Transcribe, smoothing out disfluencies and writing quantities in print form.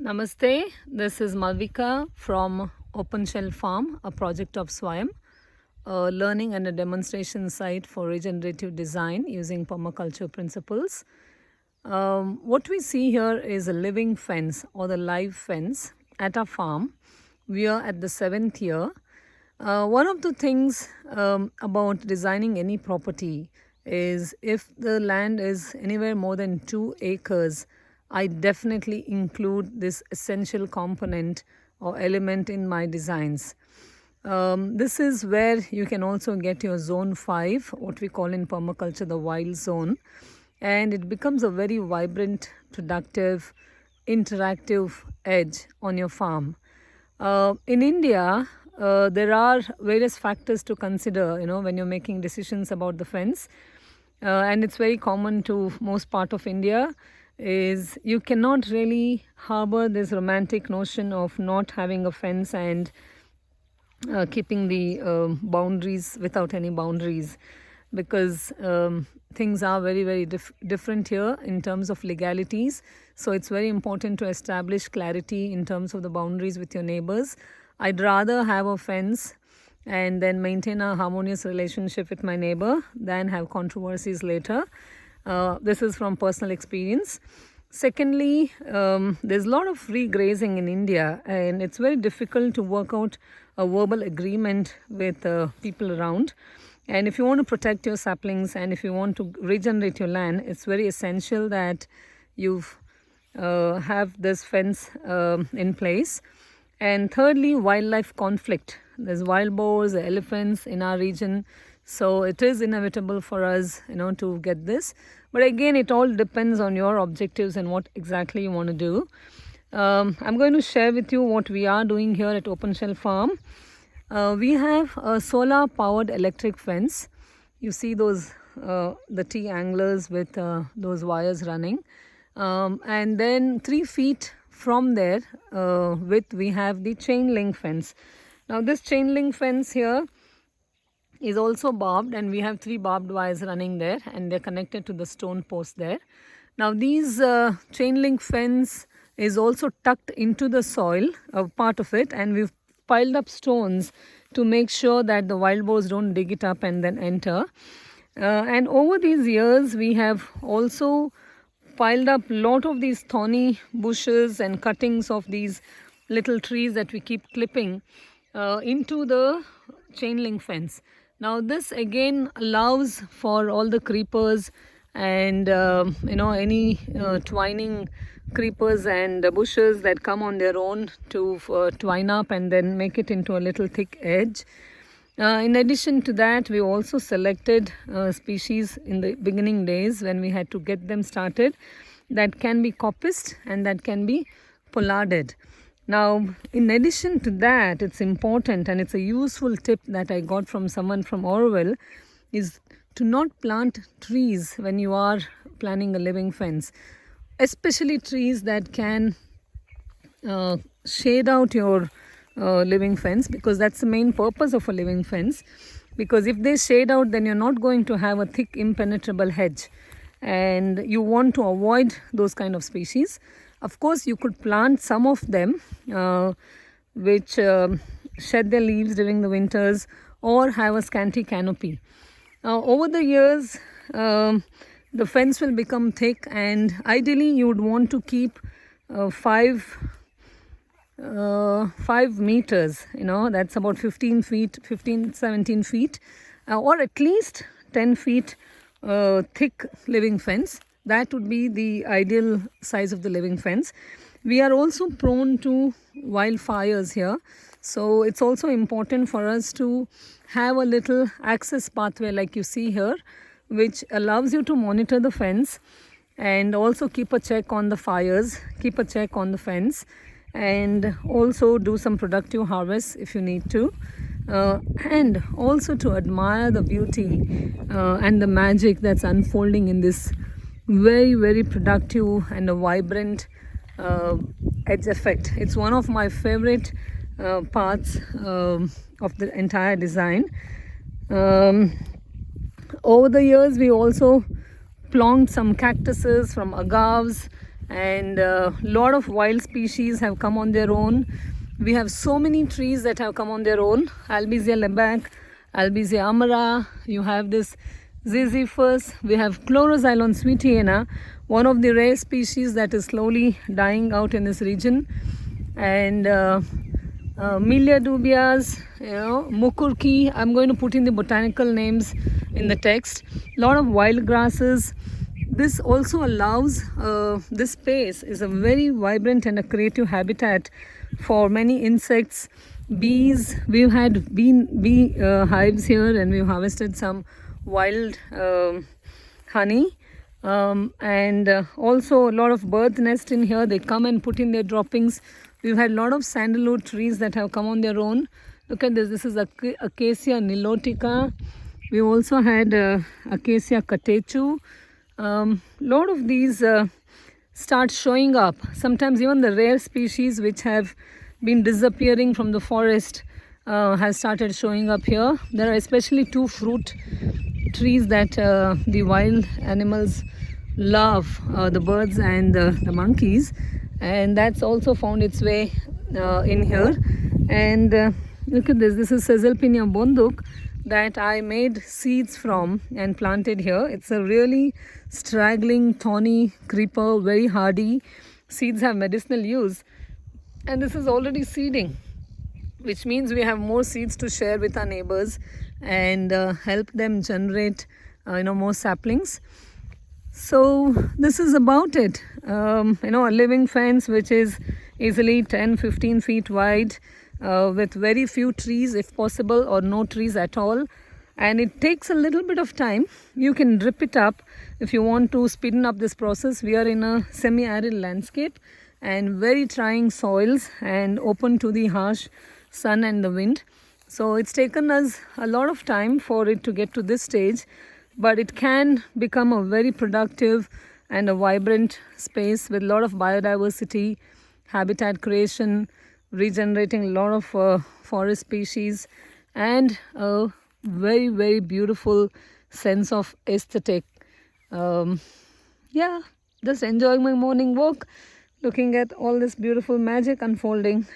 Namaste, this is Malvika from Open Shell Farm, a project of Swayam, a learning and a demonstration site for regenerative design using permaculture principles. What we see here is a living fence or the live fence at our farm. We are at the 7th year. One of the things about designing any property is if the land is anywhere more than 2 acres, I definitely include this essential component or element in my designs. This is where you can also get your zone 5, what we call in permaculture the wild zone, and it becomes a very vibrant, productive, interactive edge on your farm. In India, there are various factors to consider, when you're making decisions about the fence. And it's very common to most part of India, is you cannot really harbor this romantic notion of not having a fence and keeping the boundaries without any boundaries, because things are very, very different here in terms of legalities. So it's very important to establish clarity in terms of the boundaries with your neighbors. I'd rather have a fence and then maintain a harmonious relationship with my neighbor than have controversies later. This is from personal experience. Secondly, there's a lot of free grazing in India, and it's very difficult to work out a verbal agreement with people around. And if you want to protect your saplings and if you want to regenerate your land, it's very essential that you have this fence in place. And thirdly, wildlife conflict. There's wild boars, elephants in our region. So it is inevitable for us, to get this. But again, it all depends on your objectives and what exactly you want to do. I'm going to share with you what we are doing here at Open Shell Farm. We have a solar powered electric fence. You see those the T anglers with those wires running. And then 3 feet from there we have the chain link fence. Now this chain link fence here is also barbed, and we have 3 barbed wires running there, and they're connected to the stone post there. Now these chain link fence is also tucked into the soil, a part of it, and we've piled up stones to make sure that the wild boars don't dig it up and then enter. And over these years, we have also piled up a lot of these thorny bushes and cuttings of these little trees that we keep clipping into the chain link fence. Now this again allows for all the creepers and any twining creepers and bushes that come on their own to twine up and then make it into a little thick edge. In addition to that, we also selected species in the beginning days when we had to get them started that can be coppiced and that can be pollarded. Now, in addition to that, it's important, and it's a useful tip that I got from someone from Orwell, is to not plant trees when you are planning a living fence, especially trees that can shade out your living fence, because that's the main purpose of a living fence. Because if they shade out, then you're not going to have a thick impenetrable hedge, and you want to avoid those kind of species. Of course, you could plant some of them which shed their leaves during the winters or have a scanty canopy. Over the years, the fence will become thick, and ideally you would want to keep 5 meters, that's about 15 feet, 17 feet, or at least 10 feet thick living fence. That would be the ideal size of the living fence. We are also prone to wildfires here, so it's also important for us to have a little access pathway like you see here, which allows you to monitor the fence and also keep a check on the fires, keep a check on the fence, and also do some productive harvests if you need to, and also to admire the beauty and the magic that's unfolding in this very, very productive and a vibrant edge effect. It's one of my favorite parts of the entire design. Over the years, we also plonked some cactuses from agaves and lot of wild species have come on their own. We have so many trees that have come on their own. Albizia lebec, Albizia amara, you have this Ziziphus, we have Chloroxylon sweetiana, one of the rare species that is slowly dying out in this region, and Melia dubias, Mukurki. I'm going to put in the botanical names in the text. Lot of wild grasses. This also allows, this space is a very vibrant and a creative habitat for many insects, bees. We've had bee hives here, and we've harvested some wild honey, and also a lot of birds nest in here. They come and put in their droppings. We've had a lot of sandalwood trees that have come on their own. Look at this. This is Acacia nilotica. We also had Acacia catechu. Lot of these start showing up. Sometimes even the rare species which have been disappearing from the forest has started showing up here. There are especially two fruit trees that the wild animals love, the birds and the monkeys, and that's also found its way in here. And look at this. This is Caesalpinia bonduk that I made seeds from and planted here. It's a really straggling, thorny creeper, very hardy. Seeds have medicinal use, and this is already seeding, which means we have more seeds to share with our neighbors and help them generate more saplings. So this is about it. A living fence which is easily 10-15 feet wide, with very few trees if possible, or no trees at all. And it takes a little bit of time. You can rip it up if you want to speeden up this process. We are in a semi-arid landscape and very trying soils and open to the harsh sun and the wind. So it's taken us a lot of time for it to get to this stage, but it can become a very productive and a vibrant space with a lot of biodiversity, habitat creation, regenerating a lot of forest species, and a very, very beautiful sense of aesthetic. Just enjoying my morning walk, looking at all this beautiful magic unfolding.